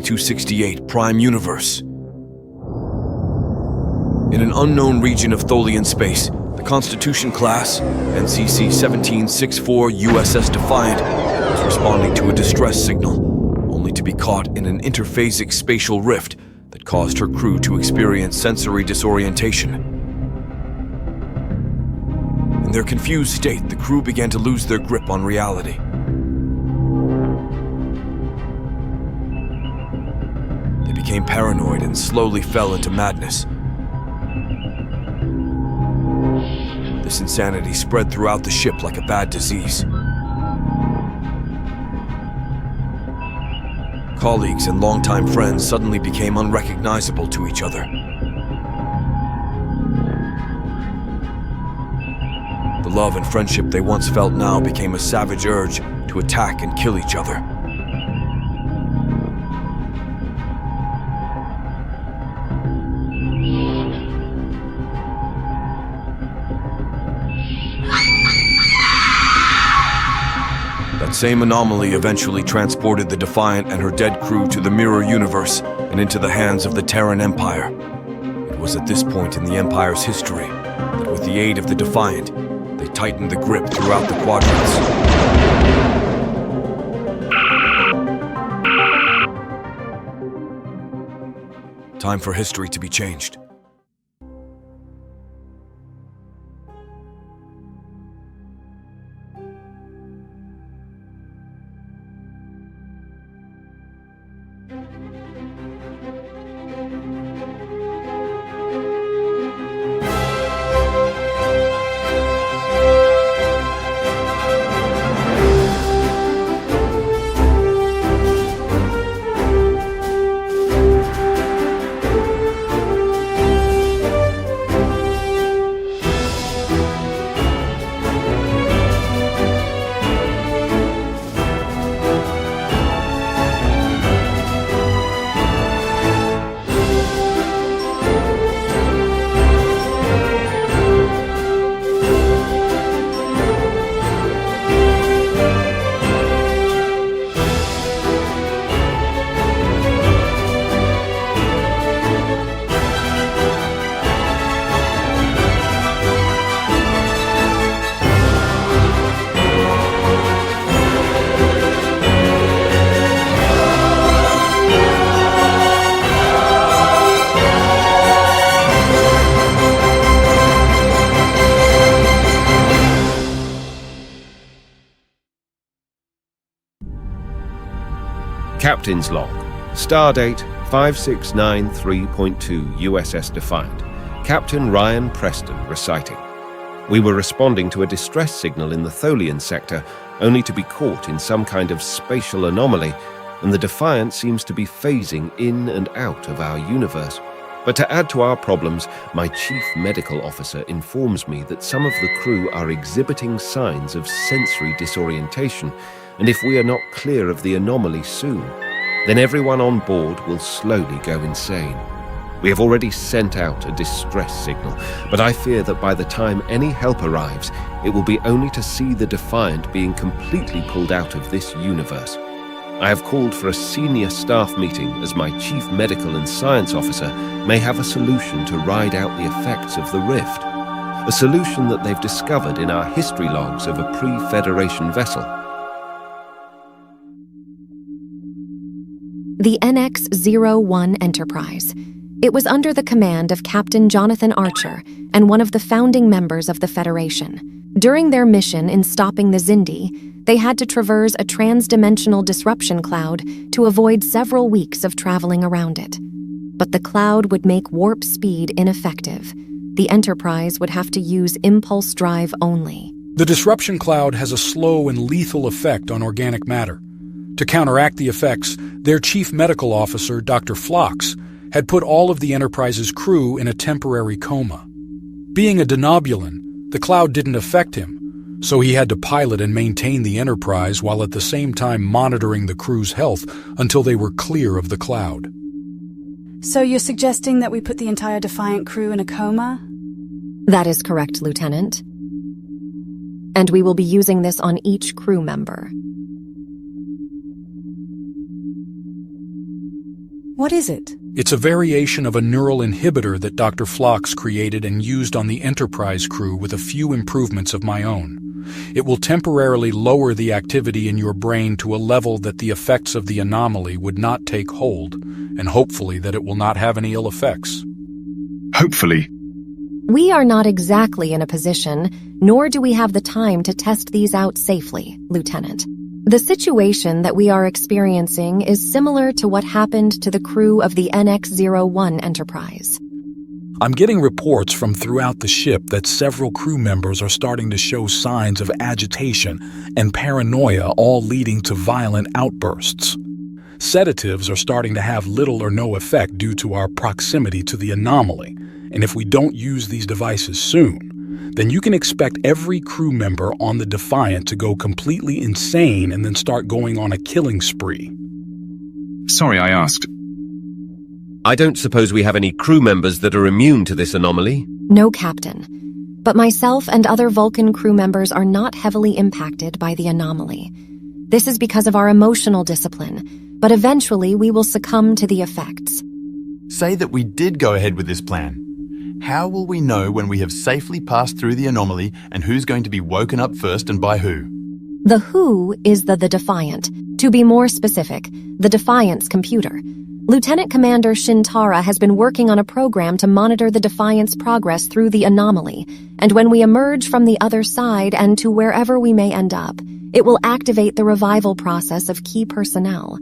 2268 Prime Universe. In an unknown region of Tholian space, the Constitution class, NCC 1764 USS Defiant, was responding to a distress signal, only to be caught in an interphasic spatial rift that caused her crew to experience sensory disorientation. In their confused state, the crew began to lose their grip on reality. They became paranoid and slowly fell into madness. This insanity spread throughout the ship like a bad disease. Colleagues and longtime friends suddenly became unrecognizable to each other. The love and friendship they once felt now became a savage urge to attack and kill each other. That same anomaly eventually transported the Defiant and her dead crew to the Mirror Universe and into the hands of the Terran Empire. It was at this point in the Empire's history that with the aid of the Defiant, they tightened the grip throughout the quadrants. Time for history to be changed. Captain's Log. Stardate 5693.2 USS Defiant. Captain Ryan Preston reciting. We were responding to a distress signal in the Tholian sector, only to be caught in some kind of spatial anomaly, and the Defiant seems to be phasing in and out of our universe. But to add to our problems, my chief medical officer informs me that some of the crew are exhibiting signs of sensory disorientation, and if we are not clear of the anomaly soon, then everyone on board will slowly go insane. We have already sent out a distress signal, but I fear that by the time any help arrives, it will be only to see the Defiant being completely pulled out of this universe. I have called for a senior staff meeting as my chief medical and science officer may have a solution to ride out the effects of the rift. A solution that they've discovered in our history logs of a pre-Federation vessel. The NX-01 Enterprise. It was under the command of Captain Jonathan Archer and one of the founding members of the Federation. During their mission in stopping the Xindi, they had to traverse a trans-dimensional disruption cloud to avoid several weeks of traveling around it. But the cloud would make warp speed ineffective. The Enterprise would have to use impulse drive only. The disruption cloud has a slow and lethal effect on organic matter. To counteract the effects, their chief medical officer, Dr. Phlox, had put all of the Enterprise's crew in a temporary coma. Being a denobulan, the cloud didn't affect him, so he had to pilot and maintain the Enterprise while at the same time monitoring the crew's health until they were clear of the cloud. So you're suggesting that we put the entire Defiant crew in a coma? That is correct, Lieutenant. And we will be using this on each crew member. What is it? It's a variation of a neural inhibitor that Dr. Phlox created and used on the Enterprise crew with a few improvements of my own. It will temporarily lower the activity in your brain to a level that the effects of the anomaly would not take hold, and hopefully that it will not have any ill effects. Hopefully. We are not exactly in a position, nor do we have the time to test these out safely, Lieutenant. The situation that we are experiencing is similar to what happened to the crew of the NX-01 Enterprise. I'm getting reports from throughout the ship that several crew members are starting to show signs of agitation and paranoia, all leading to violent outbursts. Sedatives are starting to have little or no effect due to our proximity to the anomaly, and if we don't use these devices soon, then you can expect every crew member on the Defiant to go completely insane and then start going on a killing spree. Sorry I asked. I don't suppose we have any crew members that are immune to this anomaly? No, Captain. But myself and other Vulcan crew members are not heavily impacted by the anomaly. This is because of our emotional discipline, but eventually we will succumb to the effects. Say that we did go ahead with this plan. How will we know when we have safely passed through the anomaly and who's going to be woken up first and by who? The who is the Defiant. To be more specific, the Defiant's computer. Lieutenant Commander Shintara has been working on a program to monitor the Defiant's progress through the anomaly, and when we emerge from the other side and to wherever we may end up, it will activate the revival process of key personnel.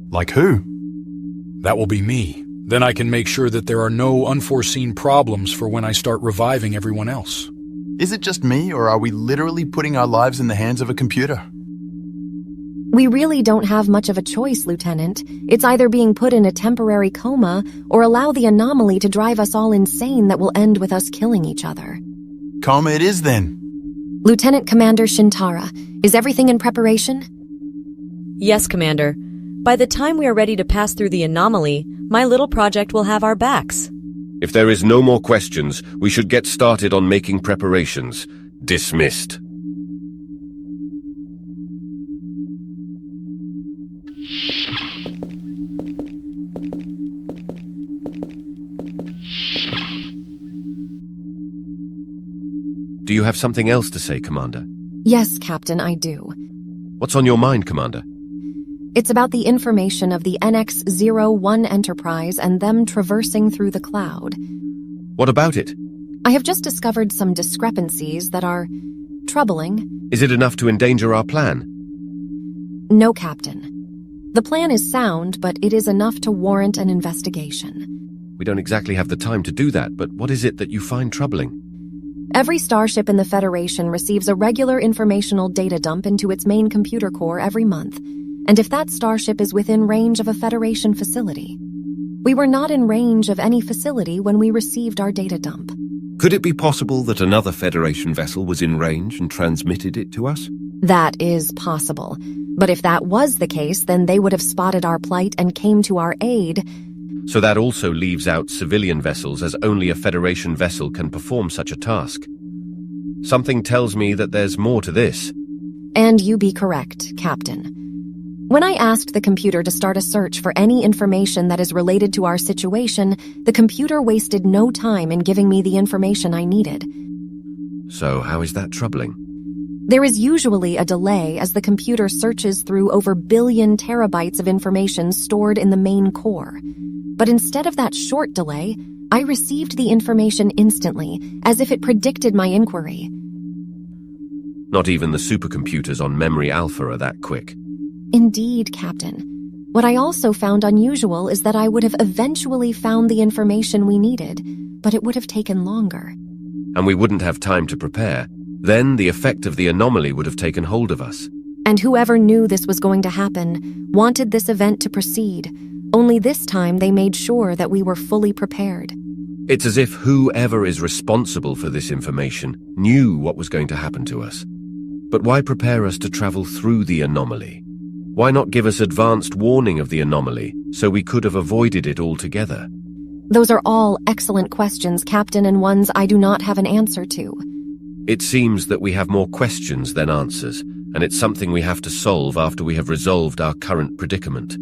Like who? That will be me. Then I can make sure that there are no unforeseen problems for when I start reviving everyone else. Is it just me, or are we literally putting our lives in the hands of a computer? We really don't have much of a choice, Lieutenant. It's either being put in a temporary coma or allow the anomaly to drive us all insane that will end with us killing each other. Coma it is then. Lieutenant Commander Shintara, is everything in preparation? Yes, Commander. By the time we are ready to pass through the anomaly, my little project will have our backs. If there is no more questions, we should get started on making preparations. Dismissed. Do you have something else to say, Commander? Yes, Captain, I do. What's on your mind, Commander? It's about the information of the NX-01 Enterprise and them traversing through the cloud. What about it? I have just discovered some discrepancies that are troubling. Is it enough to endanger our plan? No, Captain. The plan is sound, but it is enough to warrant an investigation. We don't exactly have the time to do that, but what is it that you find troubling? Every starship in the Federation receives a regular informational data dump into its main computer core every month, and if that starship is within range of a Federation facility. We were not in range of any facility when we received our data dump. Could it be possible that another Federation vessel was in range and transmitted it to us? That is possible. But if that was the case, then they would have spotted our plight and came to our aid. So that also leaves out civilian vessels, as only a Federation vessel can perform such a task. Something tells me that there's more to this. And you be correct, Captain. When I asked the computer to start a search for any information that is related to our situation, the computer wasted no time in giving me the information I needed. So how is that troubling? There is usually a delay as the computer searches through over billion terabytes of information stored in the main core. But instead of that short delay, I received the information instantly, as if it predicted my inquiry. Not even the supercomputers on Memory Alpha are that quick. Indeed, Captain. What I also found unusual is that I would have eventually found the information we needed, but it would have taken longer. And we wouldn't have time to prepare. Then the effect of the anomaly would have taken hold of us. And whoever knew this was going to happen wanted this event to proceed. Only this time they made sure that we were fully prepared. It's as if whoever is responsible for this information knew what was going to happen to us. But why prepare us to travel through the anomaly? Why not give us advanced warning of the anomaly so we could have avoided it altogether? Those are all excellent questions, Captain, and ones I do not have an answer to. It seems that we have more questions than answers, and it's something we have to solve after we have resolved our current predicament.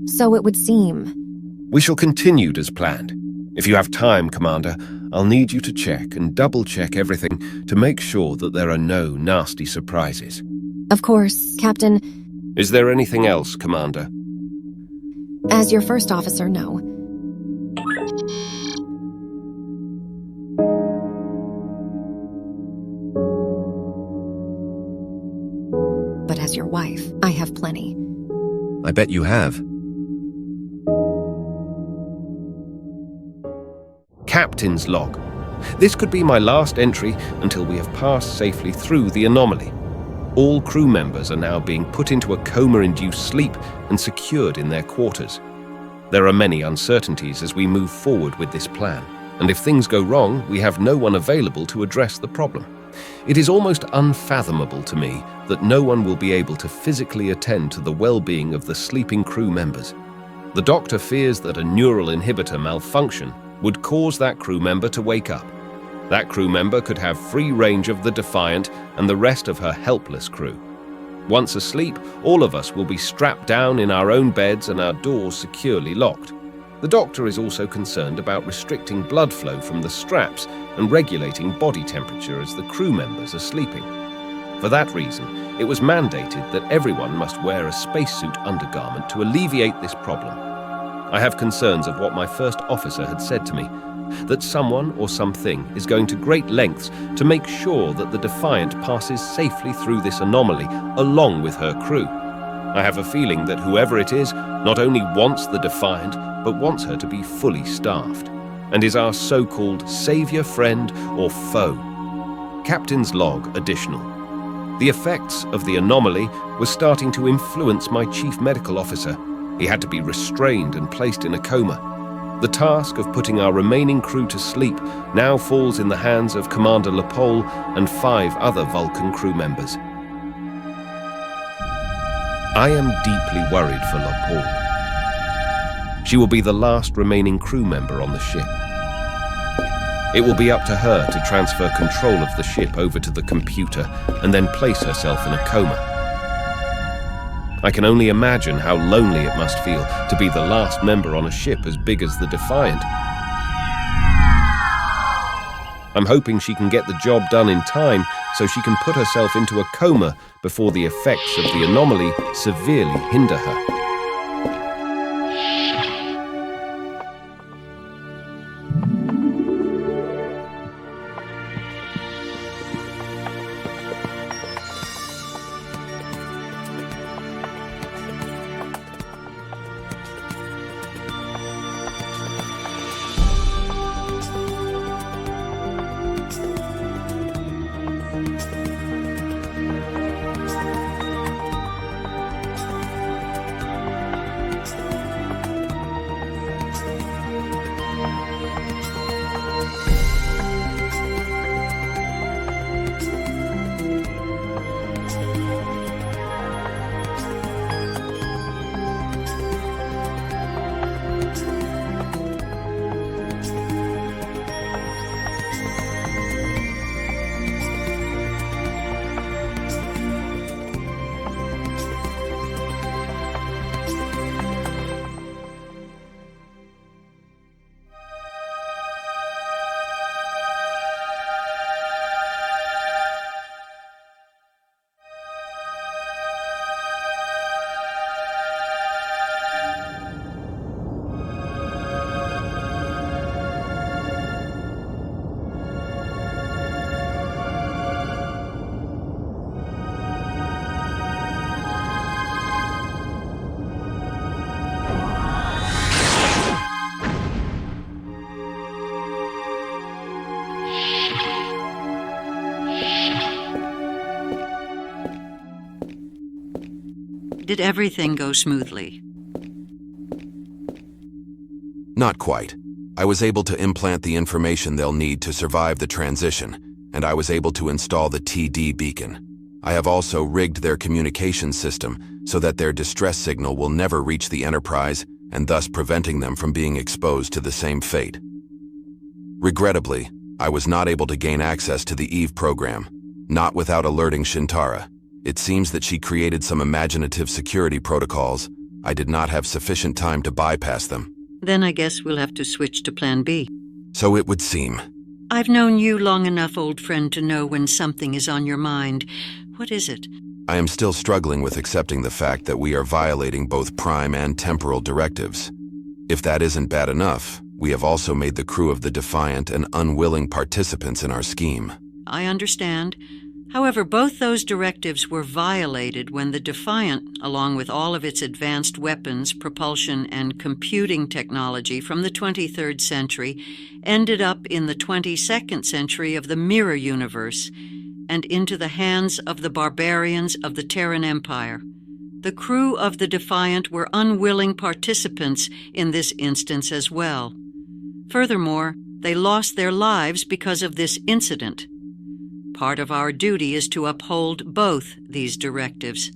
So it would seem. We shall continue as planned. If you have time, Commander, I'll need you to check and double-check everything to make sure that there are no nasty surprises. Of course, Captain. Is there anything else, Commander? As your first officer, no. But as your wife, I have plenty. I bet you have. Captain's log. This could be my last entry until we have passed safely through the anomaly. All crew members are now being put into a coma-induced sleep and secured in their quarters. There are many uncertainties as we move forward with this plan, and if things go wrong, we have no one available to address the problem. It is almost unfathomable to me that no one will be able to physically attend to the well-being of the sleeping crew members. The doctor fears that a neural inhibitor malfunction would cause that crew member to wake up. That crew member could have free range of the Defiant and the rest of her helpless crew. Once asleep, all of us will be strapped down in our own beds and our doors securely locked. The doctor is also concerned about restricting blood flow from the straps and regulating body temperature as the crew members are sleeping. For that reason, it was mandated that everyone must wear a spacesuit undergarment to alleviate this problem. I have concerns of what my first officer had said to me, that someone or something is going to great lengths to make sure that the Defiant passes safely through this anomaly along with her crew. I have a feeling that whoever it is not only wants the Defiant, but wants her to be fully staffed, and is our so-called savior, friend, or foe. Captain's log additional. The effects of the anomaly were starting to influence my chief medical officer. He had to be restrained and placed in a coma. The task of putting our remaining crew to sleep now falls in the hands of Commander Lepole and 5 other Vulcan crew members. I am deeply worried for Lepole. She will be the last remaining crew member on the ship. It will be up to her to transfer control of the ship over to the computer and then place herself in a coma. I can only imagine how lonely it must feel to be the last member on a ship as big as the Defiant. I'm hoping she can get the job done in time so she can put herself into a coma before the effects of the anomaly severely hinder her. Did everything go smoothly? Not quite. I was able to implant the information they'll need to survive the transition, and I was able to install the TD beacon. I have also rigged their communication system so that their distress signal will never reach the Enterprise, and thus preventing them from being exposed to the same fate. Regrettably, I was not able to gain access to the Eve program, not without alerting Shintara. It seems that she created some imaginative security protocols. I did not have sufficient time to bypass them. Then I guess we'll have to switch to Plan B. So it would seem. I've known you long enough, old friend, to know when something is on your mind. What is it? I am still struggling with accepting the fact that we are violating both prime and temporal directives. If that isn't bad enough, we have also made the crew of the Defiant an unwilling participants in our scheme. I understand. However, both those directives were violated when the Defiant, along with all of its advanced weapons, propulsion, and computing technology from the 23rd century, ended up in the 22nd century of the Mirror Universe and into the hands of the barbarians of the Terran Empire. The crew of the Defiant were unwilling participants in this instance as well. Furthermore, they lost their lives because of this incident. Part of our duty is to uphold both these directives.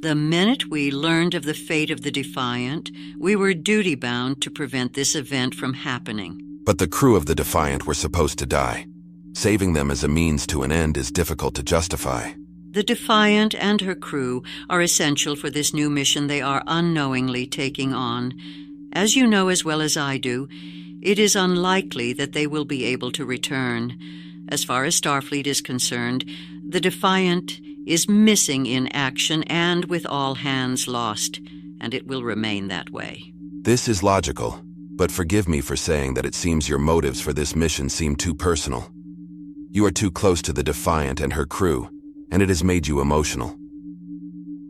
The minute we learned of the fate of the Defiant, we were duty-bound to prevent this event from happening. But the crew of the Defiant were supposed to die. Saving them as a means to an end is difficult to justify. The Defiant and her crew are essential for this new mission they are unknowingly taking on. As you know as well as I do, it is unlikely that they will be able to return. As far as Starfleet is concerned, the Defiant is missing in action and with all hands lost, and it will remain that way. This is logical, but forgive me for saying that it seems your motives for this mission seem too personal. You are too close to the Defiant and her crew, and it has made you emotional.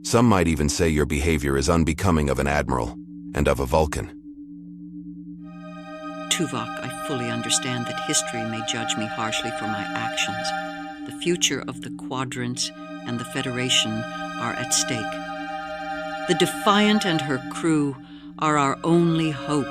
Some might even say your behavior is unbecoming of an admiral and of a Vulcan. Tuvok, I fully understand that history may judge me harshly for my actions. The future of the Quadrants and the Federation are at stake. The Defiant and her crew are our only hope.